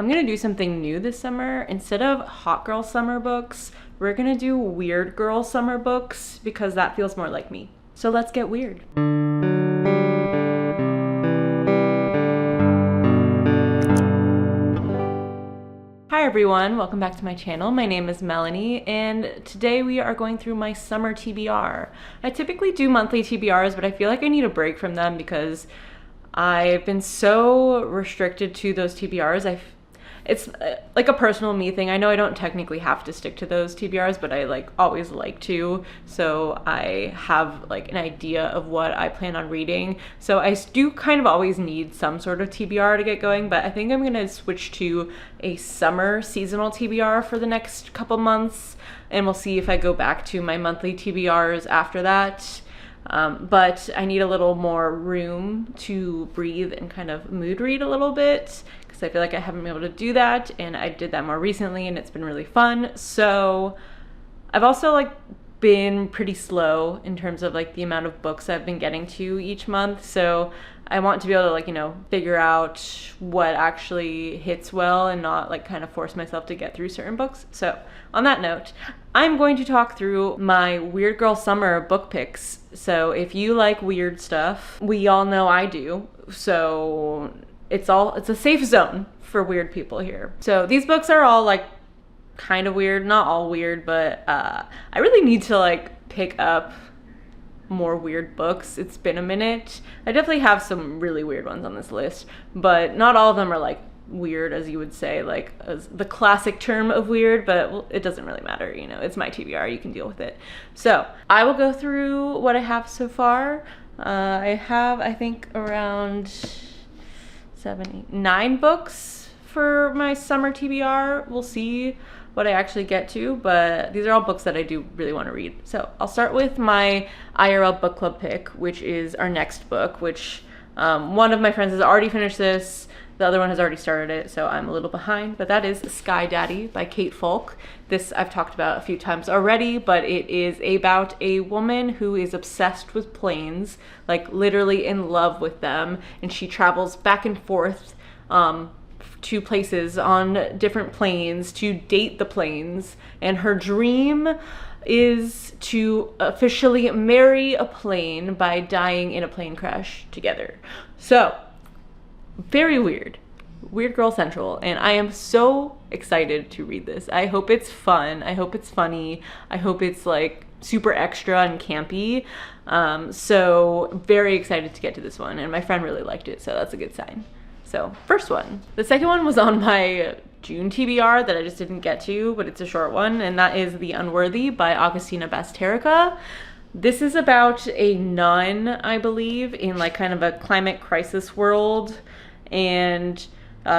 I'm gonna do something new this summer. Instead of hot girl summer books, we're gonna do weird girl summer books because that feels more like me. So let's get weird. Hi everyone, welcome back to my channel. My name is Melanie and today we are going through my summer TBR. I typically do monthly TBRs, but I feel like I need a break from them because I've been so restricted to those TBRs. It's like a personal me thing. I know I don't technically have to stick to those TBRs, but I always like to. So I have an idea of what I plan on reading. So I do kind of always need some sort of TBR to get going, but I think I'm gonna switch to a summer seasonal TBR for the next couple months. And we'll see if I go back to my monthly TBRs after that. But I need a little more room to breathe and kind of mood read a little bit because I feel like I haven't been able to do that, and I did that more recently and it's been really fun. So I've also been pretty slow in terms of the amount of books I've been getting to each month. So I want to be able to figure out what actually hits well and not kind of force myself to get through certain books. So on that note, I'm going to talk through my Weird Girl Summer book picks. So if you like weird stuff, we all know I do. So it's a safe zone for weird people here. So these books are all kind of weird, not all weird, but I really need to pick up more weird books. It's been a minute. I definitely have some really weird ones on this list, but not all of them are weird as you would say, as the classic term of weird, but it doesn't really matter, it's my TBR, you can deal with it. So I will go through what I have so far. I have, I think, around 9 books for my summer TBR. We'll see what I actually get to, but these are all books that I do really want to read. So I'll start with my IRL book club pick, which is our next book, which one of my friends has already finished this. The other one has already started it, so I'm a little behind, but that is Sky Daddy by Kate Folk. This I've talked about a few times already, but it is about a woman who is obsessed with planes, literally in love with them, and she travels back and forth to places on different planes to date the planes, and her dream is to officially marry a plane by dying in a plane crash together. So very weird girl central, and I am so excited to read this. I hope it's fun, I hope it's funny, I hope it's super extra and campy. So very excited to get to this one, and my friend really liked it, so that's a good sign. So first one. The second one was on my June TBR that I just didn't get to, but it's a short one, and that is The Unworthy by Augustina Bazterrica. This is about a nun, I believe, in kind of a climate crisis world, and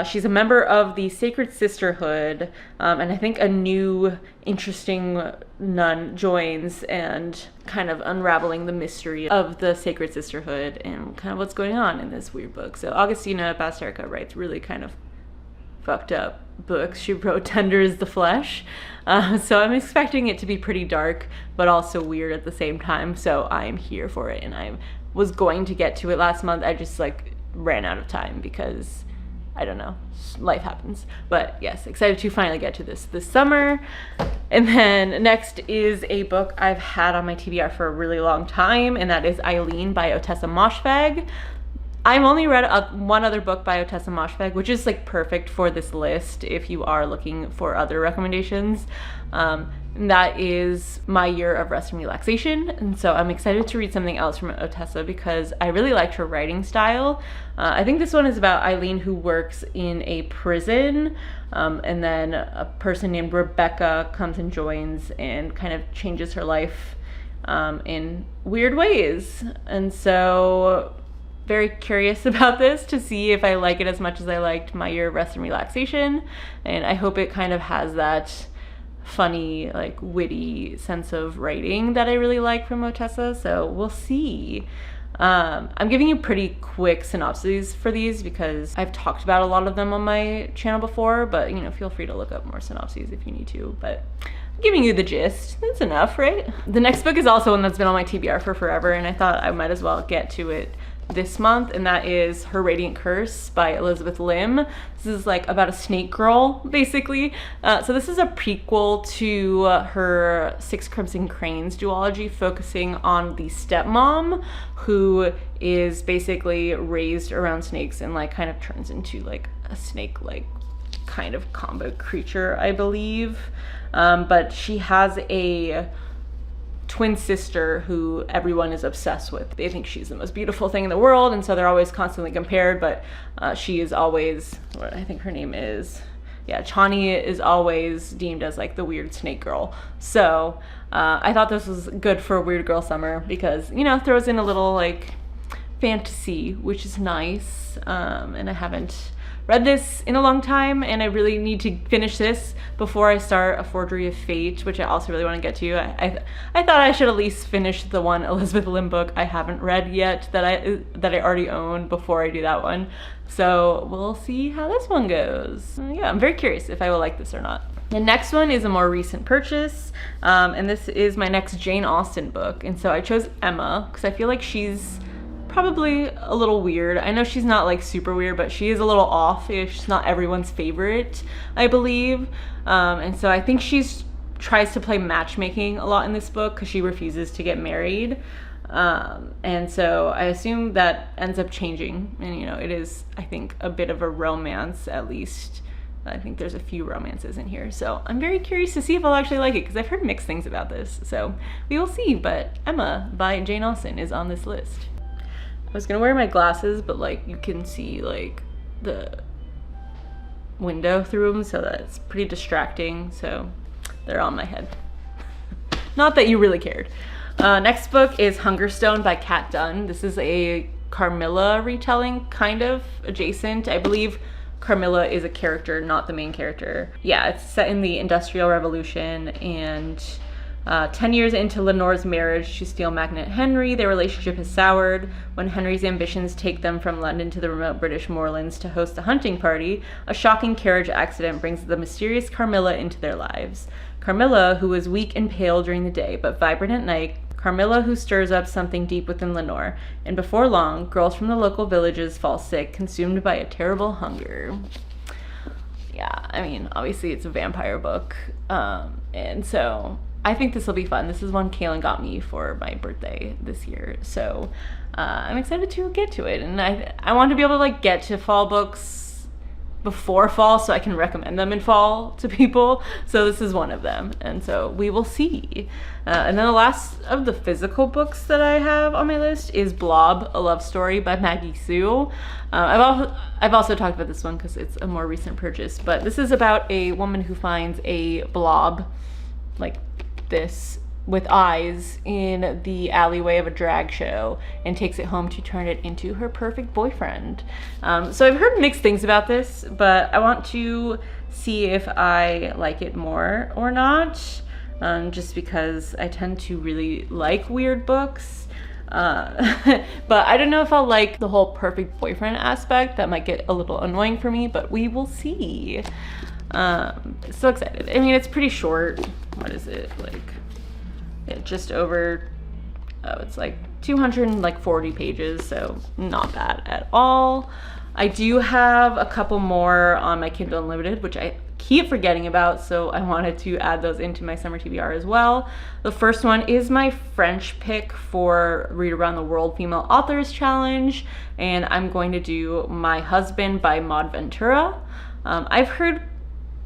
she's a member of the Sacred Sisterhood, and I think a new interesting nun joins and kind of unraveling the mystery of the Sacred Sisterhood and kind of what's going on in this weird book. So Augustina Bazterrica writes really kind of fucked up books. She wrote Tender is the Flesh, so I'm expecting it to be pretty dark but also weird at the same time, so I'm here for it, and I was going to get to it last month. I just ran out of time because I don't know, life happens. But yes, excited to finally get to this summer. And then next is a book I've had on my TBR for a really long time, and that is Eileen by Ottessa Moshfegh. I've only read one other book by Ottessa Moshfegh, which is perfect for this list if you are looking for other recommendations. And that is My Year of Rest and Relaxation. And so I'm excited to read something else from Ottessa because I really liked her writing style. I think this one is about Eileen who works in a prison, and then a person named Rebecca comes and joins and kind of changes her life in weird ways. And so very curious about this to see if I like it as much as I liked My Year of Rest and Relaxation, and I hope it kind of has that funny, witty sense of writing that I really like from Ottessa, so we'll see. I'm giving you pretty quick synopses for these because I've talked about a lot of them on my channel before, but feel free to look up more synopses if you need to, but I'm giving you the gist. That's enough, right? The next book is also one that's been on my TBR for forever, and I thought I might as well get to it this month, and that is Her Radiant Curse by Elizabeth Lim. This is like about a snake girl, basically. So this is a prequel to her Six Crimson Cranes duology, focusing on the stepmom who is basically raised around snakes and like kind of turns into like a snake like kind of combo creature, I believe. But she has a twin sister who everyone is obsessed with. They think she's the most beautiful thing in the world, and so they're always constantly compared, but she is always, what I think her name is, Chani is always deemed as like the weird snake girl. So I thought this was good for a weird girl summer because, you know, throws in a little like fantasy, which is nice. And I haven't read this in a long time, and I really need to finish this before I start A Forgery of Fate, which I also really want to get to. I thought I should at least finish the one Elizabeth Lim book I haven't read yet that I already own before I do that one. So we'll see how this one goes. Yeah, I'm very curious if I will like this or not. The next one is a more recent purchase, and this is my next Jane Austen book. And so I chose Emma because I feel like she's probably a little weird. I know she's not like super weird, but she is a little off. She's not everyone's favorite, I believe. And so I think she's tries to play matchmaking a lot in this book because she refuses to get married. And so I assume that ends up changing. And, you know, it is, I think, a bit of a romance, at least. I think there's a few romances in here. So I'm very curious to see if I'll actually like it because I've heard mixed things about this. So we will see. But Emma by Jane Austen is on this list. I was gonna wear my glasses, but like you can see like the window through them, so that's pretty distracting. So they're on my head. Not that you really cared. Next book is Hungerstone by Kat Dunn. This is a Carmilla retelling, kind of adjacent. I believe Carmilla is a character, not the main character. Yeah, it's set in the Industrial Revolution, and 10 years into Lenore's marriage to steel magnate Henry, their relationship has soured. When Henry's ambitions take them from London to the remote British moorlands to host a hunting party, a shocking carriage accident brings the mysterious Carmilla into their lives. Carmilla, who is weak and pale during the day, but vibrant at night. Carmilla, who stirs up something deep within Lenore. And before long, girls from the local villages fall sick, consumed by a terrible hunger. Yeah, I mean, obviously it's a vampire book. And so I think this will be fun. This is one Kaylin got me for my birthday this year. So I'm excited to get to it. And I want to be able to like get to fall books before fall so I can recommend them in fall to people. So this is one of them. And so we will see. And then the last of the physical books that I have on my list is Blob, A Love Story by Maggie Sue. I've also talked about this one because it's a more recent purchase. But this is about a woman who finds a blob like this with eyes in the alleyway of a drag show and takes it home to turn it into her perfect boyfriend. So I've heard mixed things about this, but I want to see if I like it more or not, just because I tend to really like weird books. But I don't know if I'll like the whole perfect boyfriend aspect. That might get a little annoying for me, but we will see. So excited. I mean, it's pretty short. What is it, like, just over, it's like 240 pages, so not bad at all. I do have a couple more on my Kindle Unlimited, which I keep forgetting about, so I wanted to add those into my summer TBR as well. The first one is my French pick for Read Around the World Female Authors Challenge, and I'm going to do My Husband by Maud Ventura. I've heard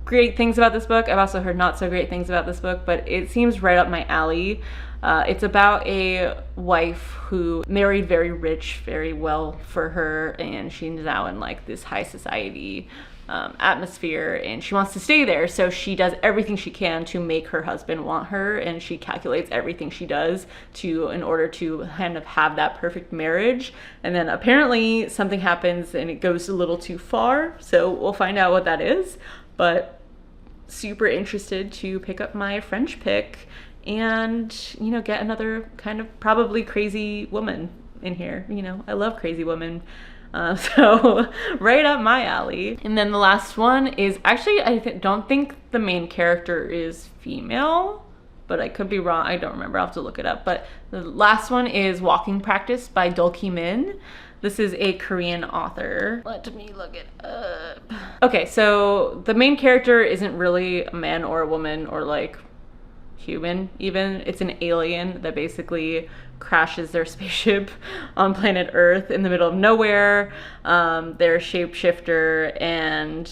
great things about this book. I've also heard not so great things about this book, but it seems right up my alley. It's about a wife who married very rich, very well for her, and she's now in like this high society atmosphere, and she wants to stay there, so she does everything she can to make her husband want her, and she calculates everything she does in order to kind of have that perfect marriage. And then apparently something happens and it goes a little too far, so we'll find out what that is. But super interested to pick up my French pick and, you know, get another kind of probably crazy woman in here. You know, I love crazy women. So right up my alley. And then the last one is actually, I don't think the main character is female, but I could be wrong. I don't remember. I'll have to look it up. But the last one is Walking Practice by Dolki Min. This is a Korean author. Let me look it up. Okay, so the main character isn't really a man or a woman or like human even. It's an alien that basically crashes their spaceship on planet Earth in the middle of nowhere. They're a shapeshifter and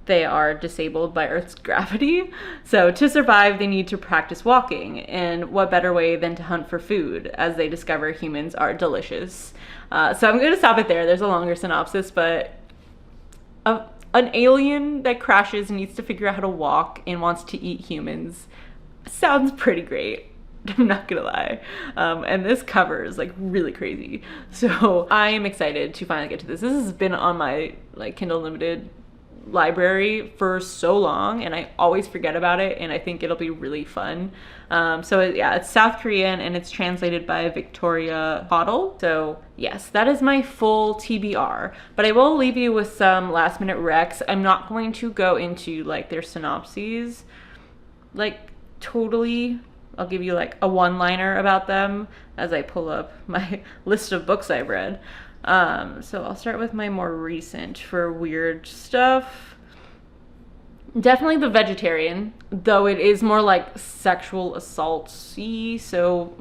they are disabled by Earth's gravity. So to survive, they need to practice walking. And what better way than to hunt for food as they discover humans are delicious. So I'm going to stop it there. There's a longer synopsis, but an alien that crashes and needs to figure out how to walk and wants to eat humans sounds pretty great. I'm not gonna lie. And this cover is like really crazy. So I am excited to finally get to this. This has been on my like Kindle Unlimited library for so long and I always forget about it, and I think it'll be really fun. So yeah, it's South Korean and it's translated by Victoria Hoddle. So yes, that is my full TBR, but I will leave you with some last minute recs. I'm not going to go into like their synopses like totally. I'll give you like a one-liner about them as I pull up my list of books I've read. So I'll start with my more recent for weird stuff. Definitely The Vegetarian, though it is more like sexual assault-y, so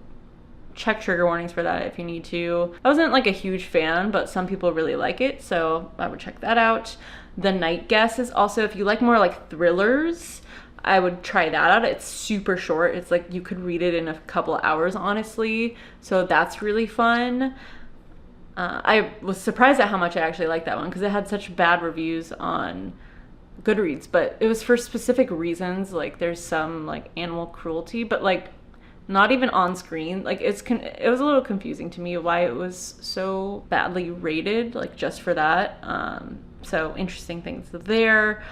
check trigger warnings for that if you need to. I wasn't like a huge fan, but some people really like it, so I would check that out. The Night Guest is also, if you like more like thrillers, I would try that out. It's super short. It's like you could read it in a couple hours, honestly. So that's really fun. I was surprised at how much I actually liked that one because it had such bad reviews on Goodreads, but it was for specific reasons. Like there's some like animal cruelty, but like not even on screen. Like it was a little confusing to me why it was so badly rated, like just for that. So interesting things there.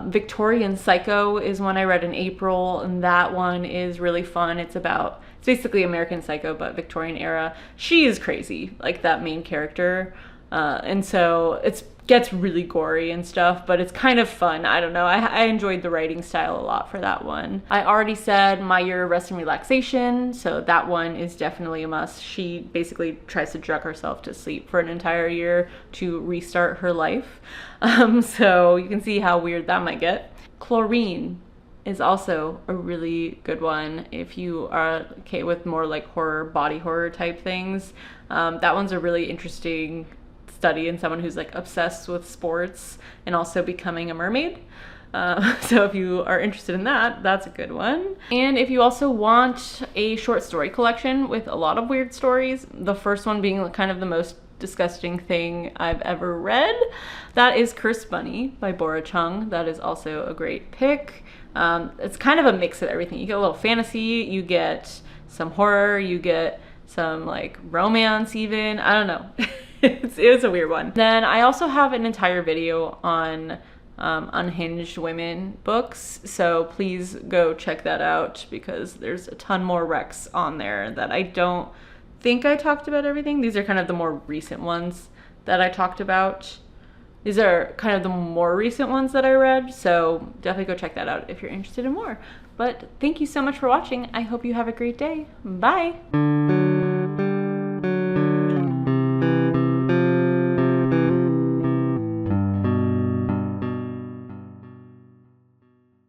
Victorian Psycho is one I read in April, and that one is really fun. It's basically American Psycho, but Victorian era. She is crazy, like that main character. And so it gets really gory and stuff, but it's kind of fun. I don't know. I enjoyed the writing style a lot for that one. I already said My Year of Rest and Relaxation, so that one is definitely a must. She basically tries to drug herself to sleep for an entire year to restart her life. So you can see how weird that might get. Chlorine is also a really good one if you are okay with more like horror, body horror type things. That one's a really interesting study in someone who's like obsessed with sports and also becoming a mermaid. So if you are interested in that, that's a good one. And if you also want a short story collection with a lot of weird stories, the first one being kind of the most disgusting thing I've ever read, that is Cursed Bunny by Bora Chung. That is also a great pick. It's kind of a mix of everything. You get a little fantasy, you get some horror, you get some like romance even. I don't know. It's a weird one. Then I also have an entire video on unhinged women books, so please go check that out because there's a ton more recs on there that I don't think I talked about everything. These are kind of the more recent ones that I talked about. These are kind of the more recent ones that I read, so definitely go check that out if you're interested in more. But thank you so much for watching. I hope you have a great day. Bye!